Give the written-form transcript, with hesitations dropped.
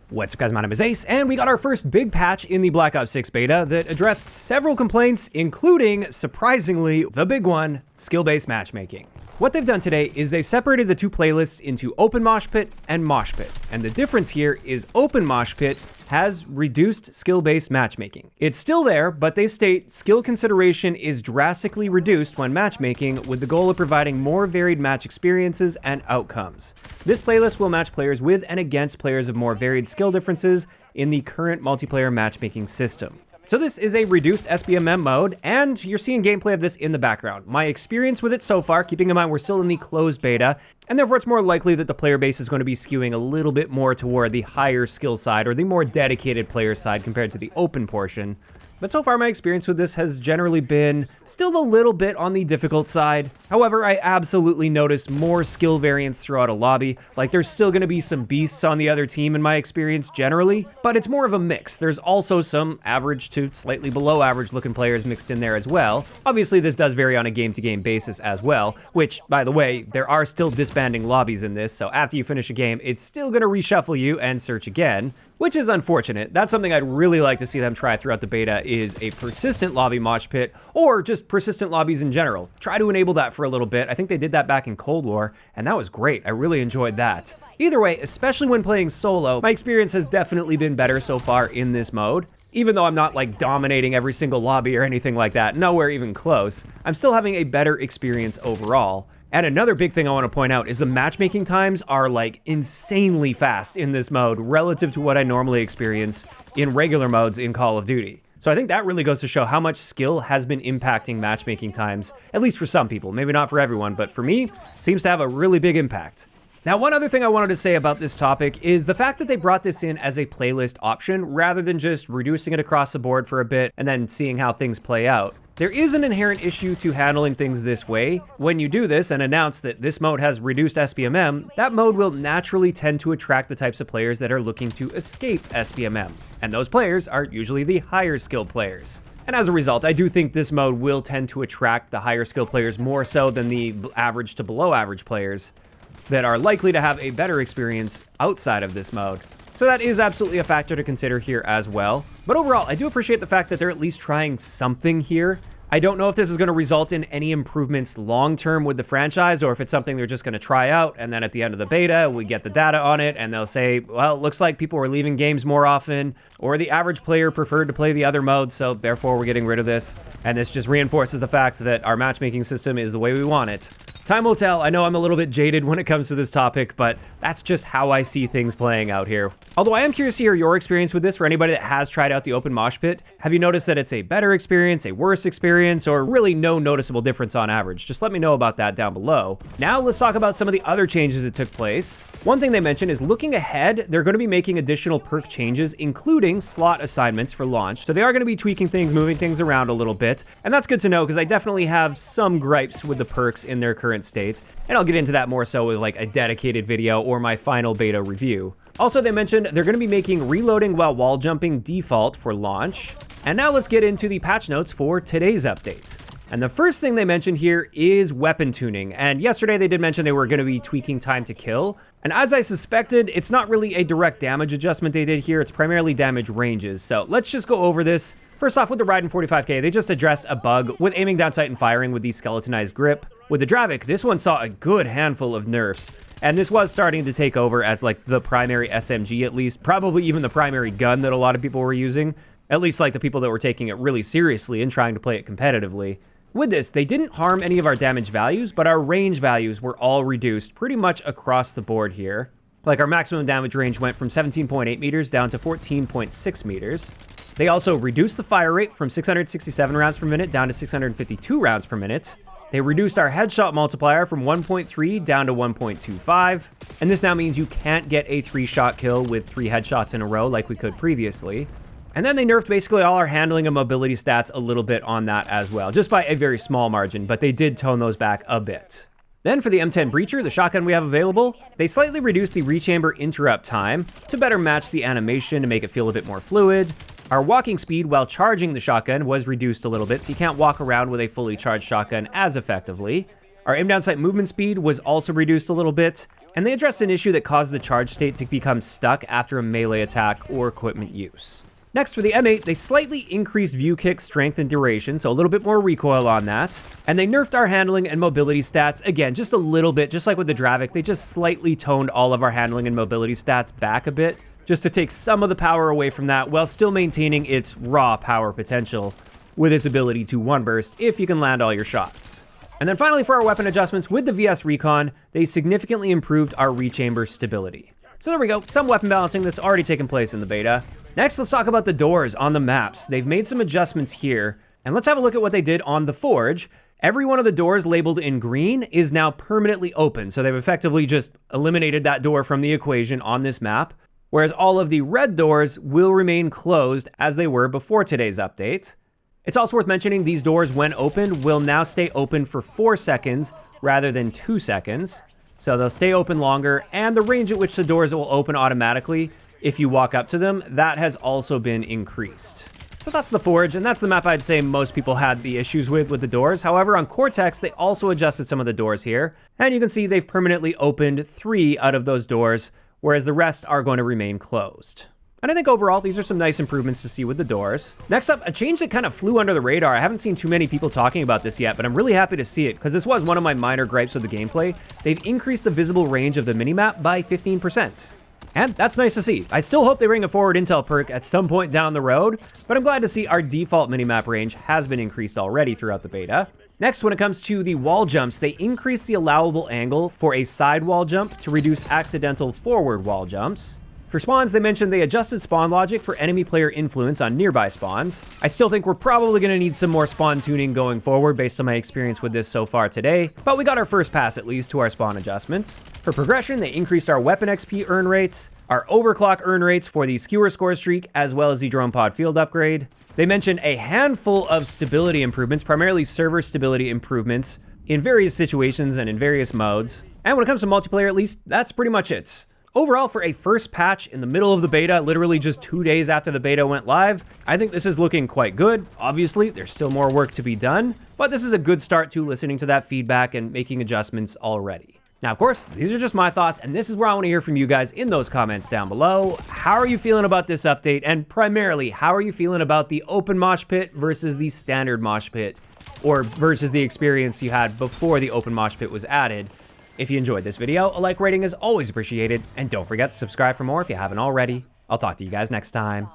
What's up guys, my name is Ace, and we got our first big patch in the Black Ops 6 beta that addressed several complaints, including, surprisingly, the big one, skill-based matchmaking. What they've done today is they've separated the two playlists into Open Mosh Pit and Mosh Pit, and the difference here is Open Mosh Pit has reduced skill-based matchmaking. It's still there, but they state skill consideration is drastically reduced when matchmaking, with the goal of providing more varied match experiences and outcomes. This playlist will match players with and against players of more varied skill differences in the current multiplayer matchmaking system. So this is a reduced SBMM mode, and you're seeing gameplay of this in the background. My experience with it so far, keeping in mind we're still in the closed beta, and therefore it's more likely that the player base is going to be skewing a little bit more toward the higher skill side or the more dedicated player side compared to the open portion. But so far my experience with this has generally been still a little bit on the difficult side. However, I absolutely noticed more skill variance throughout a lobby. Like, there's still going to be some beasts on the other team in my experience generally, but it's more of a mix. There's also some average to slightly below average looking players mixed in there as well. Obviously this does vary on a game-to-game basis as well, which, by the way, there are still disbanding lobbies in this, so after you finish a game, it's still going to reshuffle you and search again, which is unfortunate. That's something I'd really like to see them try throughout the beta, is a persistent lobby mosh pit, or just persistent lobbies in general. Try to enable that for a little bit. I think they did that back in Cold War, and that was great. I really enjoyed that. Either way, especially when playing solo, my experience has definitely been better so far in this mode. Even though I'm not like dominating every single lobby or anything like that, nowhere even close, I'm still having a better experience overall. And another big thing I want to point out is the matchmaking times are like insanely fast in this mode relative to what I normally experience in regular modes in Call of Duty. So I think that really goes to show how much skill has been impacting matchmaking times, at least for some people. Maybe not for everyone, but for me, seems to have a really big impact. Now, one other thing I wanted to say about this topic is the fact that they brought this in as a playlist option rather than just reducing it across the board for a bit and then seeing how things play out. There is an inherent issue to handling things this way. When you do this and announce that this mode has reduced SBMM, that mode will naturally tend to attract the types of players that are looking to escape SBMM. And those players are usually the higher skilled players. And as a result, I do think this mode will tend to attract the higher skilled players more so than the average to below average players that are likely to have a better experience outside of this mode. So that is absolutely a factor to consider here as well. But overall, I do appreciate the fact that they're at least trying something here. I don't know if this is going to result in any improvements long-term with the franchise, or if it's something they're just going to try out, and then at the end of the beta, we get the data on it, and they'll say, well, it looks like people are leaving games more often, or the average player preferred to play the other modes, so therefore we're getting rid of this. And this just reinforces the fact that our matchmaking system is the way we want it. Time will tell. I know I'm a little bit jaded when it comes to this topic, but that's just how I see things playing out here. Although I am curious to hear your experience with this for anybody that has tried out the Open Mosh Pit. Have you noticed that it's a better experience, a worse experience, or really no noticeable difference on average? Just let me know about that down below. Now let's talk about some of the other changes that took place. One thing they mentioned is looking ahead, they're going to be making additional perk changes, including slot assignments for launch. So they are going to be tweaking things, moving things around a little bit. And that's good to know because I definitely have some gripes with the perks in their current state. And I'll get into that more so with like a dedicated video or my final beta review. Also, they mentioned they're going to be making reloading while wall jumping default for launch. And now let's get into the patch notes for today's update. And the first thing they mentioned here is weapon tuning. And yesterday they did mention they were going to be tweaking time to kill. And as I suspected, it's not really a direct damage adjustment they did here. It's primarily damage ranges. So let's just go over this. First off, with the Raiden 45K, they just addressed a bug with aiming down sight and firing with the skeletonized grip. With the Dravik, this one saw a good handful of nerfs. And this was starting to take over as like the primary SMG at least. Probably even the primary gun that a lot of people were using. At least like the people that were taking it really seriously and trying to play it competitively. With this, they didn't harm any of our damage values, but our range values were all reduced pretty much across the board here. Like our maximum damage range went from 17.8 meters down to 14.6 meters. They also reduced the fire rate from 667 rounds per minute down to 652 rounds per minute. They reduced our headshot multiplier from 1.3 down to 1.25. And this now means you can't get a 3-shot kill with 3 headshots in a row like we could previously. And then they nerfed basically all our handling and mobility stats a little bit on that as well, just by a very small margin, but they did tone those back a bit. Then for the M10 Breacher, the shotgun we have available, they slightly reduced the rechamber interrupt time to better match the animation to make it feel a bit more fluid. Our walking speed while charging the shotgun was reduced a little bit, so you can't walk around with a fully charged shotgun as effectively. Our aim down sight movement speed was also reduced a little bit, and they addressed an issue that caused the charge state to become stuck after a melee attack or equipment use. Next, for the M8, they slightly increased view kick strength and duration, so a little bit more recoil on that. And they nerfed our handling and mobility stats, again, just a little bit, just like with the Dravik, they just slightly toned all of our handling and mobility stats back a bit, just to take some of the power away from that, while still maintaining its raw power potential, with its ability to one burst if you can land all your shots. And then finally, for our weapon adjustments, with the VS Recon, they significantly improved our rechamber stability. So there we go, some weapon balancing that's already taken place in the beta. Next, let's talk about the doors on the maps. They've made some adjustments here, and let's have a look at what they did on the Forge. Every one of the doors labeled in green is now permanently open, so they've effectively just eliminated that door from the equation on this map, whereas all of the red doors will remain closed as they were before today's update. It's also worth mentioning these doors, when opened, will now stay open for 4 seconds rather than 2 seconds. So they'll stay open longer, and the range at which the doors will open automatically if you walk up to them, that has also been increased. So that's the Forge, and that's the map I'd say most people had the issues with the doors. However, on Cortex, they also adjusted some of the doors here, and you can see they've permanently opened 3 out of those doors, whereas the rest are going to remain closed. And I think overall, these are some nice improvements to see with the doors. Next up, a change that kind of flew under the radar. I haven't seen too many people talking about this yet, but I'm really happy to see it, because this was one of my minor gripes with the gameplay. They've increased the visible range of the minimap by 15%. And that's nice to see. I still hope they bring a forward intel perk at some point down the road, but I'm glad to see our default minimap range has been increased already throughout the beta. Next, when it comes to the wall jumps, they increased the allowable angle for a side wall jump to reduce accidental forward wall jumps. For spawns, they mentioned they adjusted spawn logic for enemy player influence on nearby spawns. I still think we're probably going to need some more spawn tuning going forward based on my experience with this so far today, but we got our first pass at least to our spawn adjustments. For progression, they increased our weapon XP earn rates, our overclock earn rates for the skewer score streak, as well as the drone pod field upgrade. They mentioned a handful of stability improvements, primarily server stability improvements, in various situations and in various modes. And when it comes to multiplayer, at least, that's pretty much it. Overall, for a first patch in the middle of the beta, literally just 2 days after the beta went live, I think this is looking quite good. Obviously, there's still more work to be done, but this is a good start to listening to that feedback and making adjustments already. Now, of course, these are just my thoughts, and this is where I want to hear from you guys in those comments down below. How are you feeling about this update? And primarily, how are you feeling about the open mosh pit versus the standard mosh pit, or versus the experience you had before the open mosh pit was added? If you enjoyed this video, a like rating is always appreciated, and don't forget to subscribe for more if you haven't already. I'll talk to you guys next time.